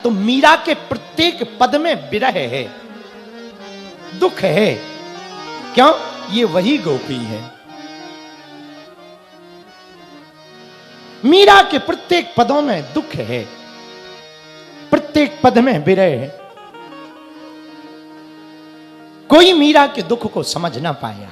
तो मीरा के प्रत्येक पद में विरह है, दुख है। क्यों? ये वही गोपी है। मीरा के प्रत्येक पदों में दुख है, प्रत्येक पद में विरह है। कोई मीरा के दुख को समझ ना पाया,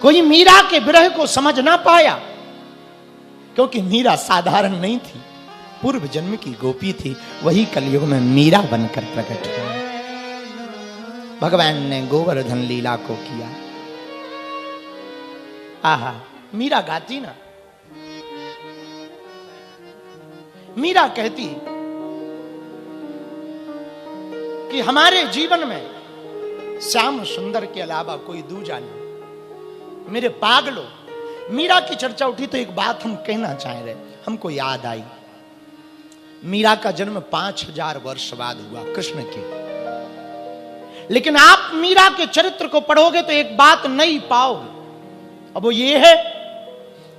कोई मीरा के विरह को समझ ना पाया, क्योंकि मीरा साधारण नहीं थी, पूर्व जन्म की गोपी थी। वही कलयुग में मीरा बनकर प्रकट हुई। भगवान ने गोवर्धन लीला को किया। आहा, मीरा गाती ना, मीरा कहती कि हमारे जीवन में श्याम सुंदर के अलावा कोई दूजा नहीं। मेरे पागलों, मीरा की चर्चा उठी तो एक बात हम कहना चाह रहे, हमको याद आई। मीरा का जन्म 5000 वर्ष बाद हुआ कृष्ण के, लेकिन आप मीरा के चरित्र को पढ़ोगे तो एक बात नहीं पाओगे। अब वो ये है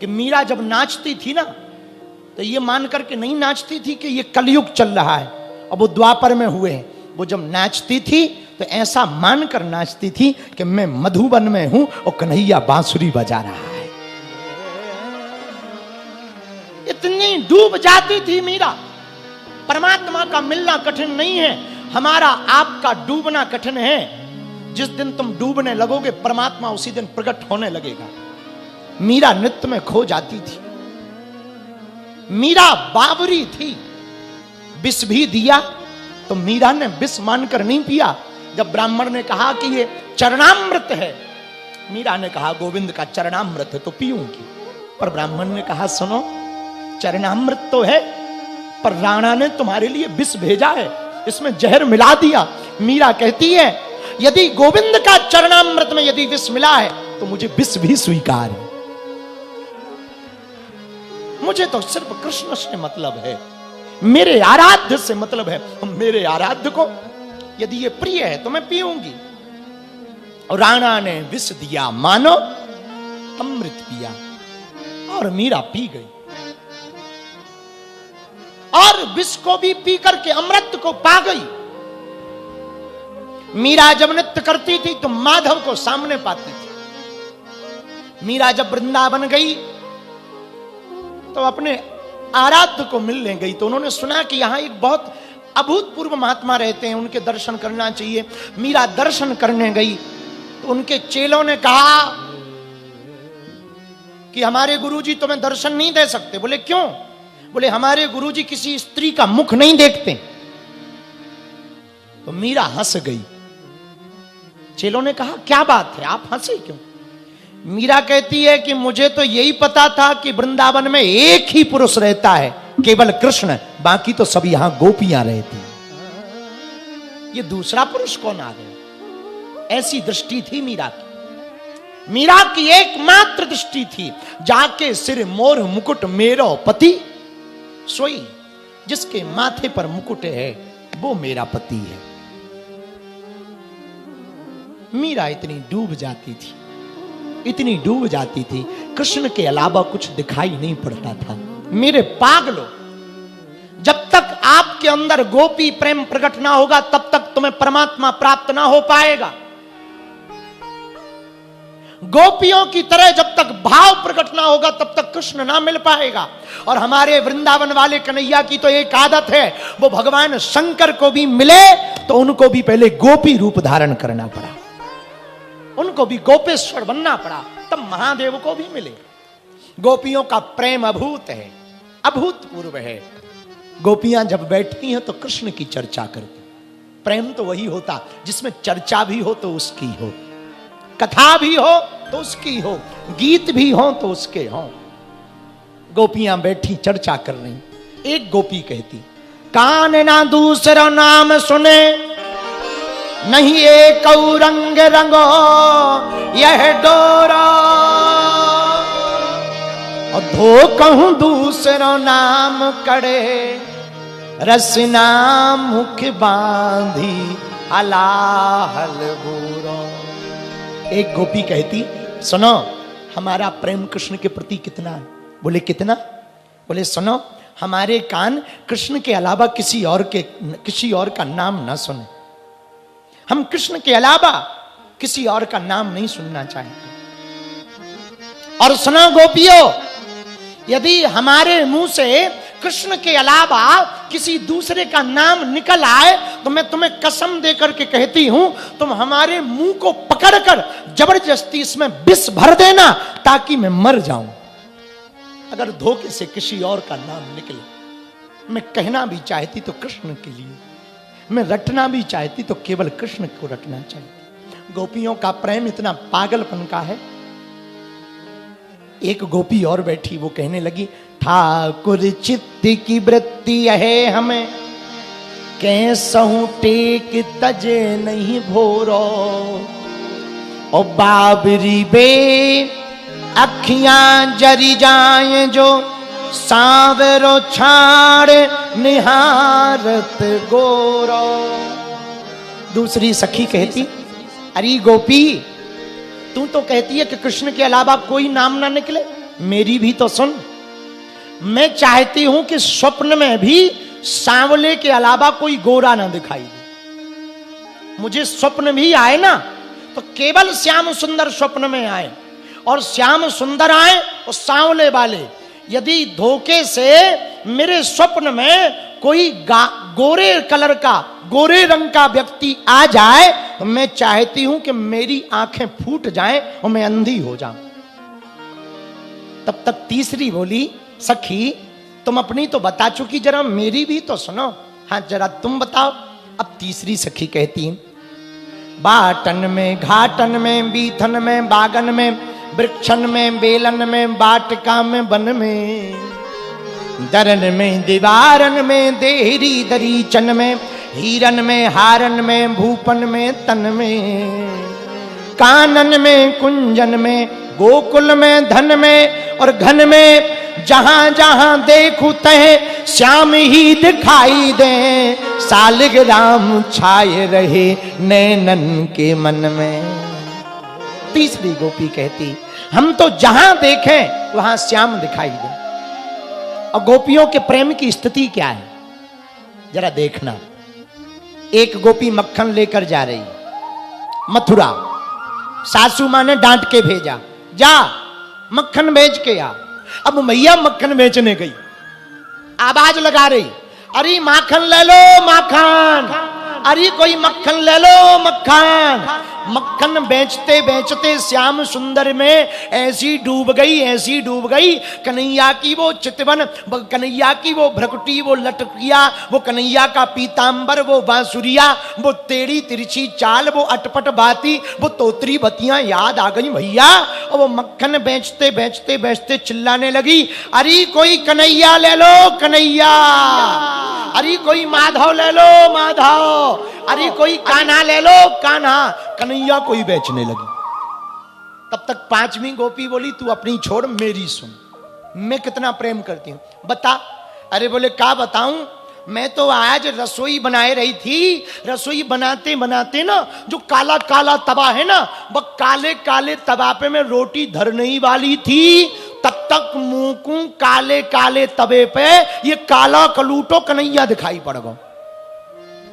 कि मीरा जब नाचती थी ना, तो ये मान करके नहीं नाचती थी कि ये कलयुग चल रहा है। अब वो द्वापर में हुए हैं। वो जब नाचती थी तो ऐसा मानकर नाचती थी कि मैं मधुबन में हूं और कन्हैया बांसुरी बजा रहा है। इतनी डूब जाती थी मीरा। परमात्मा का मिलना कठिन नहीं है, हमारा आपका डूबना कठिन है। जिस दिन तुम डूबने लगोगे, परमात्मा उसी दिन प्रकट होने लगेगा। मीरा नृत्य में खो जाती थी। मीरा बावरी थी। विष भी दिया तो मीरा ने विष मानकर नहीं पिया। जब ब्राह्मण ने कहा कि ये चरणामृत है, मीरा ने कहा गोविंद का चरणामृत है तो पीऊंगी। पर ब्राह्मण ने कहा सुनो, चरणामृत तो है, पर राणा ने तुम्हारे लिए विष भेजा है, इसमें जहर मिला दिया। मीरा कहती है यदि गोविंद का चरणामृत में यदि विष मिला है तो मुझे विष भी स्वीकार है। मुझे तो सिर्फ कृष्ण से मतलब है, मेरे आराध्य से मतलब है। मेरे आराध्य को यदि ये प्रिय है तो मैं पीऊंगी। और राणा ने विष दिया, मानो अमृत पिया, और मीरा पी गई। और विष को भी पी करके अमृत को पा गई। मीरा जब नृत्य करती थी तो माधव को सामने पाती थी। मीरा जब वृंदावन गई तो अपने आराध्य को मिलने गई, तो उन्होंने सुना कि यहां एक बहुत अभूतपूर्व महात्मा रहते हैं, उनके दर्शन करना चाहिए। मीरा दर्शन करने गई तो उनके चेलों ने कहा कि हमारे गुरुजी तुम्हें दर्शन नहीं दे सकते। बोले क्यों? बोले हमारे गुरुजी किसी स्त्री का मुख नहीं देखते। तो मीरा हंस गई। चेलों ने कहा क्या बात है, आप हंसे क्यों? मीरा कहती है कि मुझे तो यही पता था कि वृंदावन में एक ही पुरुष रहता है, केवल कृष्ण, बाकी तो सब यहां गोपियां रहती। ये दूसरा पुरुष कौन आ गया? ऐसी दृष्टि थी मीरा की। मीरा की एकमात्र दृष्टि थी, जाके सिर मोर मुकुट मेरो पति सोई। जिसके माथे पर मुकुट है वो मेरा पति है। मीरा इतनी डूब जाती थी, इतनी डूब जाती थी, कृष्ण के अलावा कुछ दिखाई नहीं पड़ता था। मेरे पागलों, जब तक आपके अंदर गोपी प्रेम प्रकट ना होगा तब तक तुम्हें परमात्मा प्राप्त ना हो पाएगा। गोपियों की तरह जब तक भाव प्रकट ना होगा तब तक कृष्ण ना मिल पाएगा। और हमारे वृंदावन वाले कन्हैया की तो एक आदत है, वो भगवान शंकर को भी मिले तो उनको भी पहले गोपी रूप धारण करना पड़ा, उनको भी गोपेश्वर बनना पड़ा, तब महादेव को भी मिले। गोपियों का प्रेम अभूत है, अभूतपूर्व है। गोपियां जब बैठती हैं तो कृष्ण की चर्चा करती। प्रेम तो वही होता जिसमें चर्चा भी हो तो उसकी हो, कथा भी हो तो उसकी हो, गीत भी हो तो उसके हो। गोपियां बैठी चर्चा कर रही। एक गोपी कहती कान ना दूसरा नाम सुने, नहीं एक रंग रंगो यह डोरा, और धो कहूं दूसरा नाम कड़े, रसना मुख बांधी अलाहल बूरो। एक गोपी कहती सुनो, हमारा प्रेम कृष्ण के प्रति कितना है? बोले कितना? बोले सुनो, हमारे कान कृष्ण के अलावा किसी और का नाम न सुने। हम कृष्ण के अलावा किसी और का नाम नहीं सुनना चाहते। और सुना गोपियों, यदि हमारे मुंह से कृष्ण के अलावा किसी दूसरे का नाम निकल आए तो मैं तुम्हें कसम देकर के कहती हूं, तुम हमारे मुंह को पकड़कर जबरदस्ती इसमें विष भर देना ताकि मैं मर जाऊं। अगर धोखे से किसी और का नाम निकले, मैं कहना भी चाहती तो कृष्ण के लिए, मैं रटना भी चाहती तो केवल कृष्ण को रटना चाहती। गोपियों का प्रेम इतना पागलपन का है। एक गोपी और बैठी, वो कहने लगी, ठाकुर चित्त की वृत्ति है हमें, कैसहू टेक तजे नहीं भोरो। ओ बाबरी बे अखियां जरी जाए जो, सांवरो छाड़ निहारत गोरो। दूसरी सखी कहती, अरे गोपी, तू तो कहती है कि कृष्ण के अलावा कोई नाम ना निकले, मेरी भी तो सुन। मैं चाहती हूं कि स्वप्न में भी सांवले के अलावा कोई गोरा ना दिखाई दे। मुझे स्वप्न भी आए ना तो केवल श्याम सुंदर स्वप्न में आए, और श्याम सुंदर आए और सांवले वाले। यदि धोखे से मेरे स्वप्न में कोई गोरे कलर का, गोरे रंग का व्यक्ति आ जाए तो मैं चाहती हूं कि मेरी आंखें फूट जाएं और मैं अंधी हो जाऊं। तब तक तीसरी बोली, सखी तुम अपनी तो बता चुकी, जरा मेरी भी तो सुनो। हाँ जरा तुम बताओ। अब तीसरी सखी कहती, बाटन में घाटन में बीथन में बागन में वृक्षन में बेलन में बाटका में वन में, दरन में दीवारन में देहरी दरीचन में, हीरन में हारन में भूपन में तन में, कानन में कुंजन में गोकुल में धन में और घन में, जहां जहां देखूं तह श्याम ही दिखाई दे, सालिग्राम छाए रहे नैनन के मन में। तीसरी गोपी कहती, हम तो जहां देखें वहां श्याम दिखाई दे। और गोपियों के प्रेम की स्थिति क्या है जरा देखना। एक गोपी मक्खन लेकर जा रही मथुरा, सासू मां ने डांट के भेजा, जा मक्खन बेच के आ। अब मैया मक्खन बेचने गई, आवाज लगा रही, अरे माखन ले लो माखन, अरे कोई मक्खन ले लो मक्खन। मक्खन बेचते बेचते श्याम सुंदर में ऐसी डूब गई कन्हैया की वो चितवन, कन्हैया की वो भ्रकुटी, वो लटकिया, वो कन्हैया का पीतांबर, वो बांसुरिया, वो टेढ़ी तिरछी चाल, वो अटपट बाती, वो तोतरी बत्तियां याद आ गई भैया। और वो मक्खन बेचते बेचते बेचते चिल्लाने लगी, अरे कोई कन्हैया ले लो कन्हैया, अरे कोई माधव ले लो माधव, अरे कोई कान्हा ले लो कान्हा। कन्हैया कोई बेचने लगी। तब तक पांचवी गोपी बोली, तू अपनी छोड़ मेरी सुन, मैं कितना प्रेम करती हूं, बता। अरे बोले क्या बताऊं, मैं तो आज रसोई बनाए रही थी, रसोई बनाते बनाते ना जो काला काला तवा है ना, वो काले काले तवा पे मैं रोटी धरने ही वाली थी, तब तक मुंह को काले काले तवे पे ये काला कलूटो कन्हैया दिखाई पड़ गया।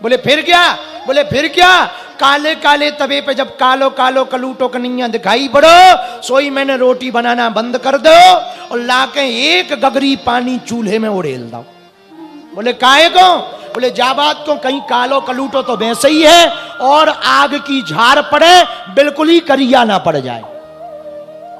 बोले फिर क्या, बोले फिर क्या, काले काले तवे पे जब कालो कालो कलूटो कन्हैया दिखाई पड़ो, सोई मैंने रोटी बनाना बंद कर दो और लाके एक गगरी पानी चूल्हे में उड़ेल दो। बोले काहे को, बोले जा बात को, कहीं कालो कलूटो तो वैसे ही है और आग की झार पड़े बिल्कुल ही करिया ना पड़ जाए।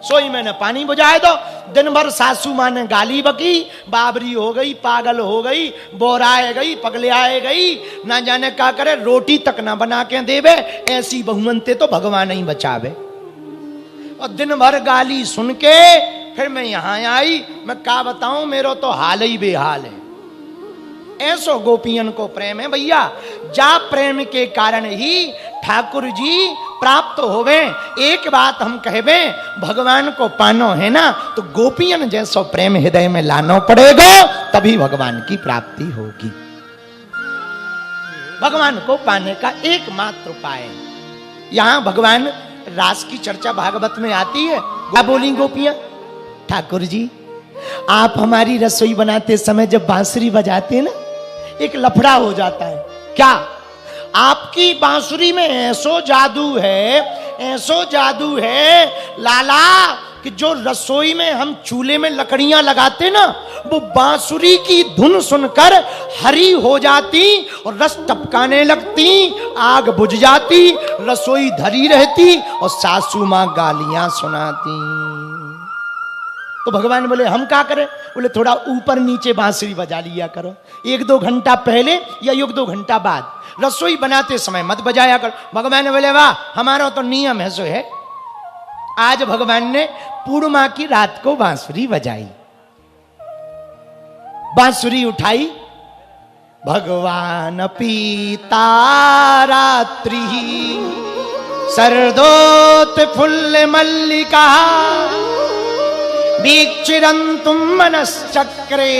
सोई मैंने पानी बुझाए दो। दिन भर सासू मां ने गाली बकी, बाबरी हो गई, पागल हो गई, बोराए गई, पगलियाए गई, ना जाने क्या करे, रोटी तक ना बना के देवे, ऐसी बहुमंते तो भगवान ही बचावे। और दिन भर गाली सुन के फिर मैं यहां आई, मैं क्या बताऊं, मेरो तो हाल ही बेहाल है। ऐसो गोपियन को प्रेम है भैया, जा प्रेम के कारण ही ठाकुर जी प्राप्त होवे। एक बात हम कहबे, भगवान को पानो है ना तो गोपियन जैसो प्रेम हृदय में लानो पड़ेगा, तभी भगवान की प्राप्ति होगी। भगवान को पाने का एकमात्र उपाय, यहां भगवान रास की चर्चा भागवत में आती है। क्या बोली गोपियां, ठाकुर जी आप हमारी रसोई बनाते समय जब बांसुरी बजाते हैं ना, एक लफड़ा हो जाता है। क्या? आपकी बांसुरी में ऐसो जादू है लाला, कि जो रसोई में हम चूल्हे में लकड़ियां लगाते ना, वो बांसुरी की धुन सुनकर हरी हो जाती और रस टपकाने लगती, आग बुझ जाती, रसोई धरी रहती और सासू मां गालियां सुनाती। तो भगवान बोले हम क्या करें? बोले थोड़ा ऊपर नीचे बांसुरी बजा लिया करो, 1-2 घंटा पहले या 1-2 घंटा बाद, रसोई बनाते समय मत बजाया करो। भगवान बोले वाह, हमारा तो नियम है सो है। आज भगवान ने पूर्णिमा की रात को बांसुरी बजाई, बांसुरी उठाई, भगवान पीता रात्रि सरदोत फुल्ल मल्लिका वीक्षिरंतुम मनश्चक्रे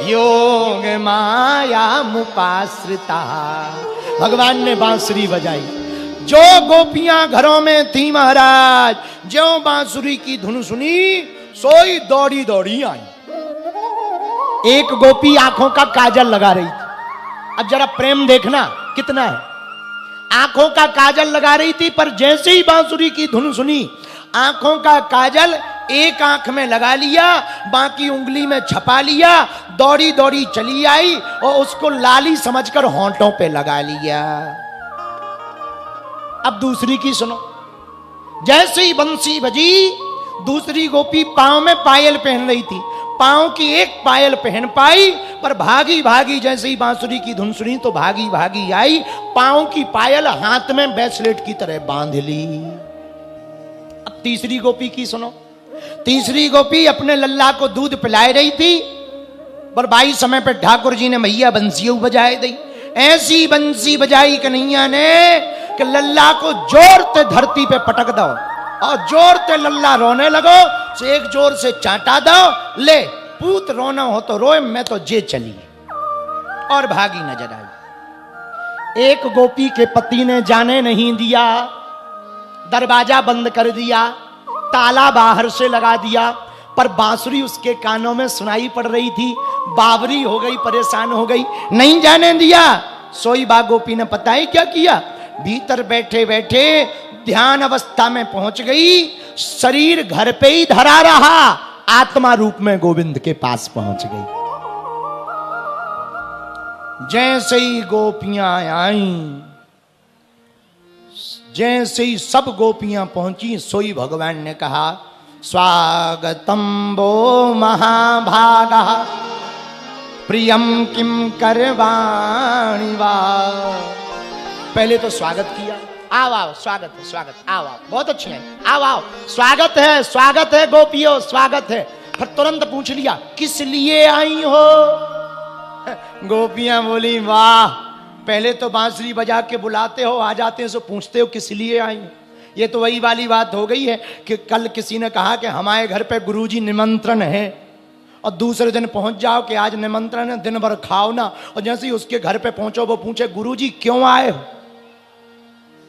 योग माया मुपाश्रिता। भगवान ने बांसुरी बजाई। जो गोपियां घरों में थी महाराज, जो बांसुरी की धुन सुनी, सोई दौड़ी दौड़ी आई। एक गोपी आंखों का काजल लगा रही थी। अब जरा प्रेम देखना कितना है। आंखों का काजल लगा रही थी, पर जैसे ही बांसुरी की धुन सुनी, आंखों का काजल एक आंख में लगा लिया, बाकी उंगली में छपा लिया, दौड़ी दौड़ी चली आई और उसको लाली समझकर होंठों पे लगा लिया। अब दूसरी की सुनो। जैसे ही बंसी बजी, दूसरी गोपी पांव में पायल पहन रही थी, पांव की एक पायल पहन पाई, पर भागी भागी जैसे ही बांसुरी की धुन सुनी तो भागी भागी आई, पांव की पायल हाथ में ब्रेसलेट की तरह बांध ली। अब तीसरी गोपी की सुनो। तीसरी गोपी अपने लल्ला को दूध पिलाए रही थी, पर बाई समय पे ठाकुर जी ने मैया बंसियों बजाए दी। ऐसी बंसी बजाई कन्हैया ने कि लल्ला को जोर से धरती पे पटक दो और जोर से लल्ला रोने लगो, से एक जोर से चाटा दो, ले पूत रोना हो तो रोए, मैं तो जे चली, और भागी नजर आई। एक गोपी के पति ने जाने नहीं दिया, दरवाजा बंद कर दिया, ताला बाहर से लगा दिया, पर बांसुरी उसके कानों में सुनाई पड़ रही थी। बावरी हो गई, परेशान हो गई, नहीं जाने दिया। सोई बा गोपी ने पता है क्या किया? भीतर बैठे बैठे ध्यान अवस्था में पहुंच गई, शरीर घर पे ही धरा रहा, आत्मा रूप में गोविंद के पास पहुंच गई। जैसे ही गोपियां आईं, जैसे ही सब गोपियां पहुंची, सोई भगवान ने कहा स्वागतम वो महाभागा प्रियम किम करवाणि वा। पहले तो स्वागत किया, आओ आओ, स्वागत है, स्वागत, आओ आओ, बहुत अच्छी है, आओ आओ, स्वागत है गोपियों, स्वागत है। फिर तुरंत पूछ लिया किस लिए आई हो? गोपियां बोली वाह, पहले तो बांसुरी बजा के बुलाते हो, आ जाते हैं सो पूछते हो किस लिए आई हो। ये तो वही वाली बात हो गई है कि कल किसी ने कहा कि हमारे घर पे गुरुजी निमंत्रण है, और दूसरे दिन पहुंच जाओ कि आज निमंत्रण है, दिन भर खाओ ना, और जैसे ही उसके घर पे पहुंचो वो पूछे गुरुजी क्यों आए हो,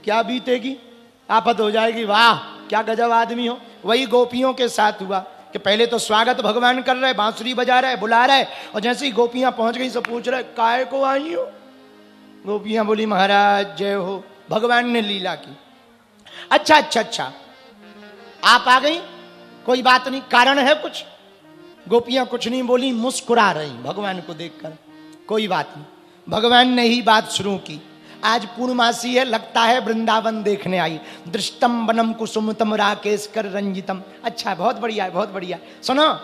क्या बीतेगी, आफत हो जाएगी। वाह क्या गजब आदमी हो। वही गोपियों के साथ हुआ कि पहले तो स्वागत भगवान कर रहे, बांसुरी बजा रहे, बुला रहे, और जैसे ही गोपियां पहुंच गई सब पूछ रहे काय को आई हो? गोपियां बोली महाराज जय हो, भगवान ने लीला की। अच्छा अच्छा अच्छा, आप आ गई, कोई बात नहीं, कारण है कुछ? गोपियां कुछ नहीं बोली, मुस्कुरा रही भगवान को देखकर। कोई बात नहीं, भगवान ने ही बात शुरू की। आज पूर्णमासी है, लगता है वृंदावन देखने आई। दृष्टम वनम कुसुमतम राकेश कर रंजितम। अच्छा, बहुत बढ़िया है, बहुत बढ़िया। सुनो,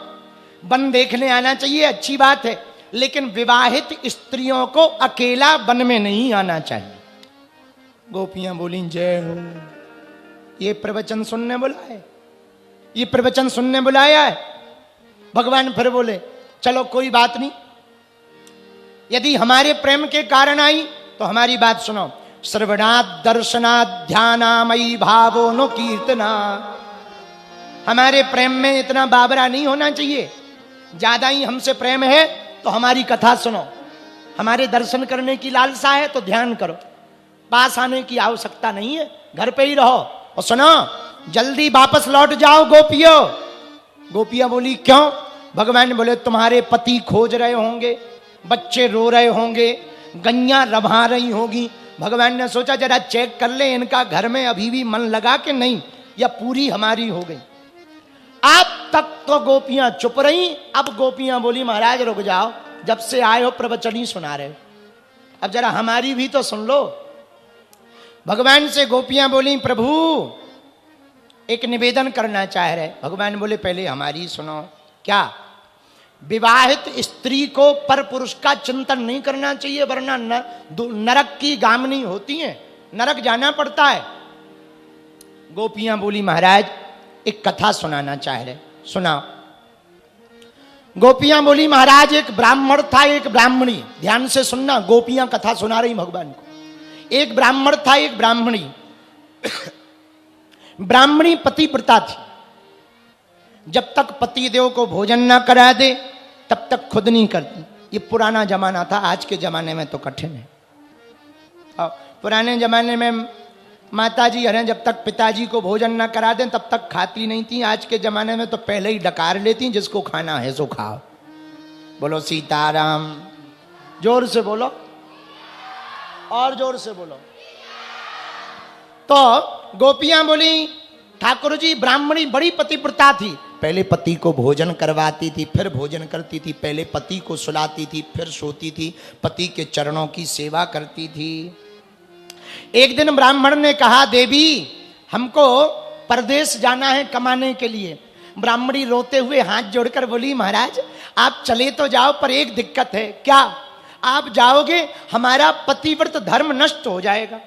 वन देखने आना चाहिए, अच्छी बात है, लेकिन विवाहित स्त्रियों को अकेला वन में नहीं आना चाहिए। गोपियां बोली जय हो, ये प्रवचन सुनने बुलाए, ये प्रवचन सुनने बुलाया है। भगवान फिर बोले चलो कोई बात नहीं, यदि हमारे प्रेम के कारण आई तो हमारी बात सुनो। श्रवणात् दर्शनात् ध्यानामयी भावो नो कीर्तना। हमारे प्रेम में इतना बाबरा नहीं होना चाहिए, ज्यादा ही हमसे प्रेम है तो हमारी कथा सुनो, हमारे दर्शन करने की लालसा है तो ध्यान करो, पास आने की आवश्यकता नहीं है, घर पे ही रहो। और सुनो, जल्दी वापस लौट जाओ गोपियों, गोपियां बोली क्यों? भगवान बोले तुम्हारे पति खोज रहे होंगे, बच्चे रो रहे होंगे, गैया रभा रही होगी। भगवान ने सोचा जरा चेक कर ले इनका घर में अभी भी मन लगा कि नहीं, या पूरी हमारी हो गई। अब तक तो गोपियां चुप रही। अब गोपियां बोली महाराज रुक जाओ, जब से आए हो प्रवचन ही सुना रहे हो, अब जरा हमारी भी तो सुन लो। भगवान से गोपियां बोली प्रभु एक निवेदन करना चाह रहे। भगवान बोले पहले हमारी सुनो। क्या? विवाहित स्त्री को पर पुरुष का चिंतन नहीं करना चाहिए, वरना नरक की गामनी होती है, नरक जाना पड़ता है। गोपियां बोली महाराज एक कथा सुनाना चाह रहे, सुनाओ। गोपियां बोली महाराज एक ब्राह्मण था एक ब्राह्मणी। ध्यान से सुनना, गोपियां कथा सुना रही भगवान को। एक ब्राह्मण था एक ब्राह्मणी। ब्राह्मणी पतिव्रता थी। जब तक पतिदेव को भोजन ना करा दे तब तक खुद नहीं करती। ये पुराना जमाना था, आज के जमाने में तो कठिन है। और पुराने जमाने में माताजी हरें जब तक पिताजी को भोजन ना करा दें तब तक खाती नहीं थी। आज के जमाने में तो पहले ही डकार लेती, जिसको खाना है सो खाओ। बोलो सीताराम। जोर से बोलो, और जोर से बोलो। तो गोपियां बोली ठाकुर जी ब्राह्मणी बड़ी पतिव्रता थी, पहले पति को भोजन करवाती थी, फिर भोजन करती थी, पहले पति को सुलाती थी, फिर सोती थी, पति के चरणों की सेवा करती थी। एक दिन ब्राह्मण ने कहा देवी हमको परदेश जाना है कमाने के लिए। ब्राह्मणी रोते हुए हाथ जोड़कर बोली महाराज आप चले तो जाओ, पर एक दिक्कत है। क्या? आप जाओगे हमारा पतिव्रत धर्म नष्ट हो जाएगा।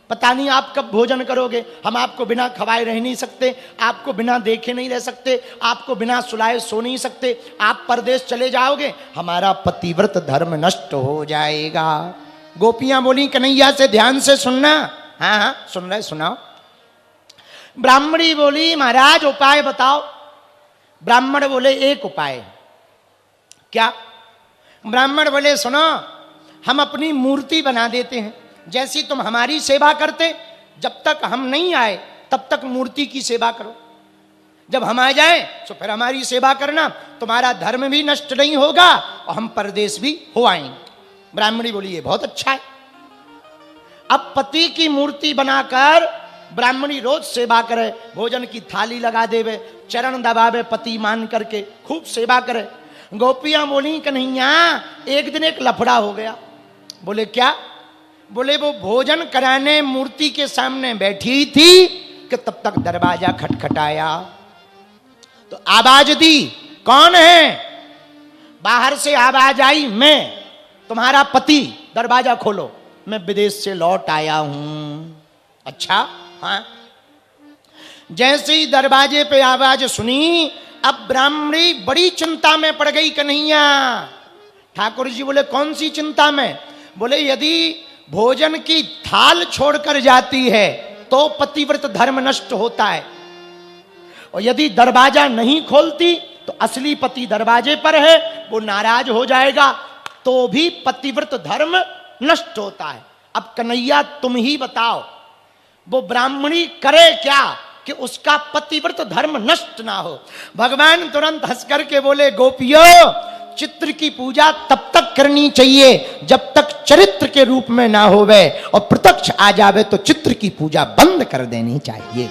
पता नहीं आप कब भोजन करोगे, हम आपको बिना खवाए रह नहीं सकते, आपको बिना देखे नहीं रह सकते, आपको बिना सुलाए सो नहीं सकते। आप परदेश चले जाओगे हमारा पतिव्रत धर्म नष्ट हो जाएगा। गोपियां बोली कन्हैया से ध्यान से सुनना। हाँ हाँ सुन रहे, सुनाओ। ब्राह्मणी बोली महाराज उपाय बताओ। ब्राह्मण बोले एक उपाय। क्या? ब्राह्मण बोले सुनो हम अपनी मूर्ति बना देते हैं, जैसी तुम हमारी सेवा करते, जब तक हम नहीं आए तब तक मूर्ति की सेवा करो, जब हम आ जाए तो फिर हमारी सेवा करना, तुम्हारा धर्म भी नष्ट नहीं होगा और हम परदेश भी हो आएंगे। ब्राह्मणी बोली ये बहुत अच्छा है। अब पति की मूर्ति बनाकर ब्राह्मणी रोज सेवा करे, भोजन की थाली लगा देवे, चरण दबावे, पति मान करके खूब सेवा करे। गोपियां बोली कन्हैया एक दिन एक लफड़ा हो गया। बोले क्या? बोले वो भोजन कराने मूर्ति के सामने बैठी थी कि तब तक दरवाजा खटखटाया, तो आवाज दी कौन है? बाहर से आवाज आई मैं तुम्हारा पति, दरवाजा खोलो, मैं विदेश से लौट आया हूं। अच्छा हाँ। जैसे ही दरवाजे पे आवाज सुनी अब ब्राह्मणी बड़ी चिंता में पड़ गई। कन्हैया ठाकुर जी बोले कौन सी चिंता में? बोले यदि भोजन की थाल छोड़कर जाती है तो पतिव्रत धर्म नष्ट होता है, और यदि दरवाजा नहीं खोलती तो असली पति दरवाजे पर है, वो नाराज हो जाएगा, तो भी पतिव्रत धर्म नष्ट होता है। अब कन्हैया तुम ही बताओ वो ब्राह्मणी करे क्या कि उसका पतिव्रत धर्म नष्ट ना हो। भगवान तुरंत हंस करके बोले गोपियों चित्र की पूजा तब तक करनी चाहिए जब तक चरित्र के रूप में ना होवे, और प्रत्यक्ष आ जावे तो चित्र की पूजा बंद कर देनी चाहिए।